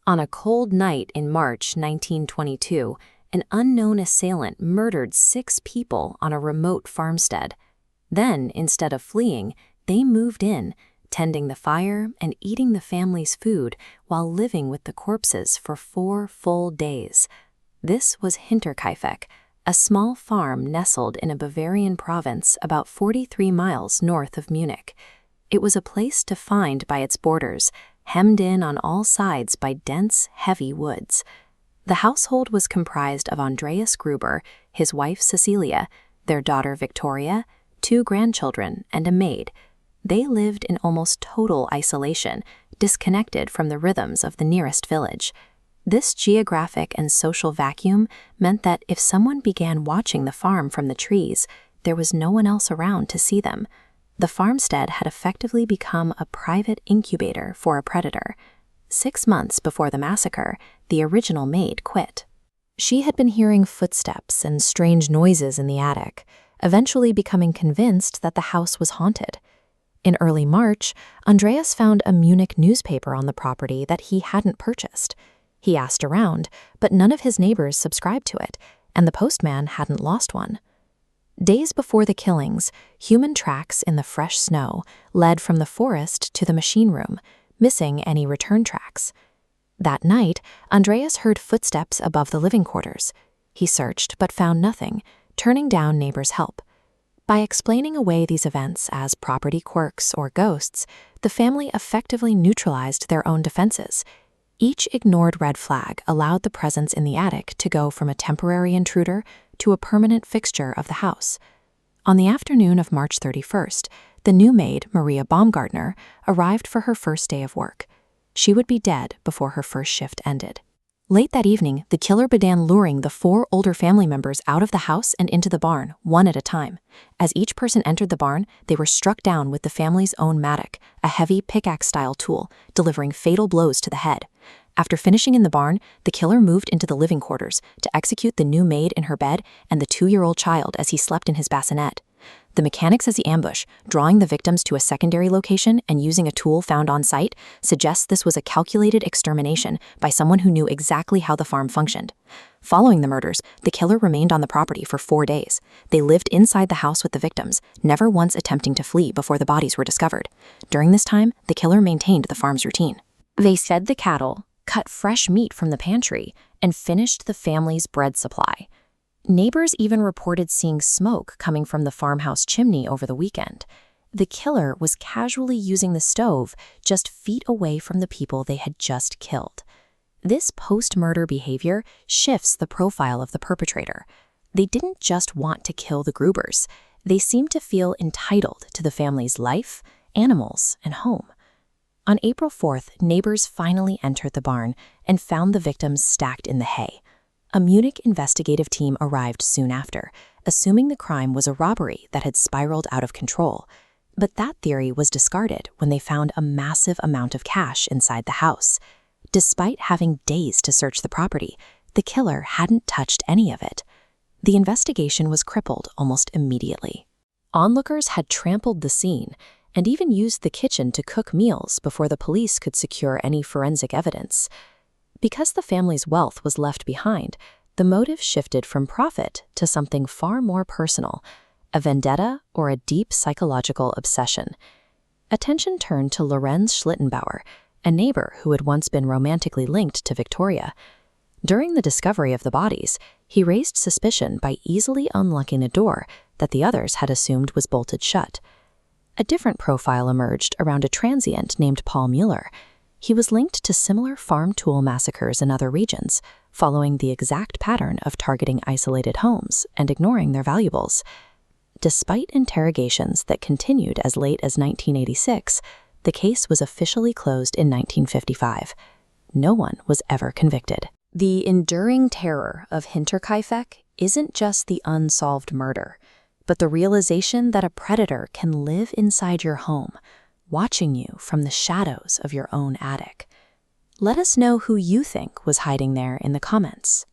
On a cold night in March 1922, an unknown assailant murdered 6 people on a remote farmstead. Then, instead of fleeing, they moved in, tending the fire and eating the family's food while living with the corpses for 4 full days. This was Hinterkaifeck, a small farm nestled in a Bavarian province about 43 miles north of Munich. It was a place defined by its borders, hemmed in on all sides by dense, heavy woods. The household was comprised of Andreas Gruber, his wife Cecilia, their daughter Victoria, 2 grandchildren, and a maid. They lived in almost total isolation, disconnected from the rhythms of the nearest village. This geographic and social vacuum meant that if someone began watching the farm from the trees, there was no one else around to see them. The farmstead had effectively become a private incubator for a predator. 6 months before the massacre, the original maid quit. She had been hearing footsteps and strange noises in the attic, eventually becoming convinced that the house was haunted. In early March, Andreas found a Munich newspaper on the property that he hadn't purchased. He asked around, but none of his neighbors subscribed to it, and the postman hadn't lost one. Days before the killings, human tracks in the fresh snow led from the forest to the machine room, missing any return tracks. That night, Andreas heard footsteps above the living quarters. He searched but found nothing, turning down neighbors' help. By explaining away these events as property quirks or ghosts, the family effectively neutralized their own defenses. Each ignored red flag allowed the presence in the attic to go from a temporary intruder to a permanent fixture of the house. On the afternoon of March 31st, the new maid, Maria Baumgartner, arrived for her first day of work. She would be dead before her first shift ended. Late that evening, the killer began luring the 4 older family members out of the house and into the barn, one at a time. As each person entered the barn, they were struck down with the family's own mattock, a heavy pickaxe-style tool, delivering fatal blows to the head. After finishing in the barn, the killer moved into the living quarters to execute the new maid in her bed and the 2-year-old child as he slept in his bassinet. The mechanics of the ambush, drawing the victims to a secondary location and using a tool found on site, suggests this was a calculated extermination by someone who knew exactly how the farm functioned. Following the murders, the killer remained on the property for 4 days. They lived inside the house with the victims, never once attempting to flee before the bodies were discovered. During this time, the killer maintained the farm's routine. They fed the cattle, cut fresh meat from the pantry, and finished the family's bread supply. Neighbors even reported seeing smoke coming from the farmhouse chimney over the weekend. The killer was casually using the stove just feet away from the people they had just killed. This post-murder behavior shifts the profile of the perpetrator. They didn't just want to kill the Grubers. They seemed to feel entitled to the family's life, animals, and home. On April 4th, neighbors finally entered the barn and found the victims stacked in the hay. A Munich investigative team arrived soon after, assuming the crime was a robbery that had spiraled out of control. But that theory was discarded when they found a massive amount of cash inside the house. Despite having days to search the property, the killer hadn't touched any of it. The investigation was crippled almost immediately. Onlookers had trampled the scene and even used the kitchen to cook meals before the police could secure any forensic evidence. Because the family's wealth was left behind, the motive shifted from profit to something far more personal, a vendetta or a deep psychological obsession. Attention turned to Lorenz Schlittenbauer, a neighbor who had once been romantically linked to Victoria. During the discovery of the bodies, he raised suspicion by easily unlocking a door that the others had assumed was bolted shut. A different profile emerged around a transient named Paul Mueller. He was linked to similar farm tool massacres in other regions, following the exact pattern of targeting isolated homes and ignoring their valuables. Despite interrogations that continued as late as 1986, the case was officially closed in 1955. No one was ever convicted. The enduring terror of Hinterkaifeck isn't just the unsolved murder, but the realization that a predator can live inside your home, watching you from the shadows of your own attic. Let us know who you think was hiding there in the comments.